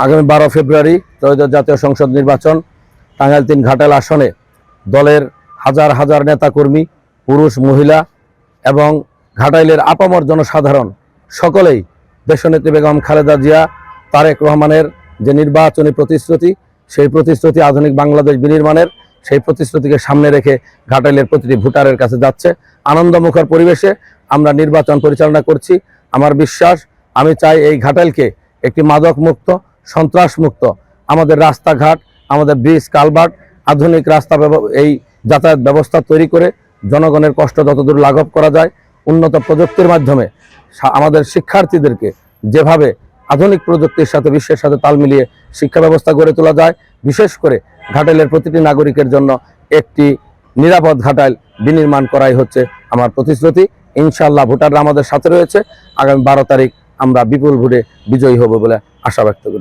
আগামী 12 ফেব্রুয়ারি ত্রয়োদশ জাতীয় সংসদ নির্বাচন টাঙ্গাইল 3 ঘাটাইল আসনে দলের হাজার হাজার নেতাকর্মী, পুরুষ মহিলা এবং ঘাটাইলের আপামর জনসাধারণ সকলেই দেশনেত্রী বেগম খালেদা জিয়া, তারেক রহমানের যে নির্বাচনী প্রতিশ্রুতি, সেই প্রতিশ্রুতি আধুনিক বাংলাদেশ বিনির্মাণের, সেই প্রতিশ্রুতিকে সামনে রেখে ঘাটাইলের প্রতিটি ভোটারের কাছে যাচ্ছে। আনন্দমুখর পরিবেশে আমরা নির্বাচন পরিচালনা করছি। আমার বিশ্বাস, আমি চাই এই ঘাটাইলকে একটি মাদক মুক্ত, সন্ত্রাস মুক্ত, আমাদের রাস্তাঘাট, আমাদের ব্রিজ কালভার্ট, আধুনিক রাস্তা, এই যাতায়াত ব্যবস্থা তৈরি করে জনগণের কষ্ট যতদূর লাঘব করা যায়, উন্নত প্রযুক্তির মাধ্যমে আমাদের শিক্ষার্থীদেরকে যেভাবে আধুনিক প্রযুক্তির সাথে বিশ্বের সাথে তাল মিলিয়ে শিক্ষা ব্যবস্থা গড়ে তোলা যায়, বিশেষ করে ঘাটাইলের প্রতিটি নাগরিকের জন্য একটি নিরাপদ ঘাটাইল বিনির্মাণ করাই হচ্ছে আমার প্রতিশ্রুতি। ইনশাআল্লাহ ভোটাররা আমাদের সাথে রয়েছে। আগামী 12 তারিখ আমরা বিপুল ভোটে বিজয়ী হব বলে আশা ব্যক্ত করি।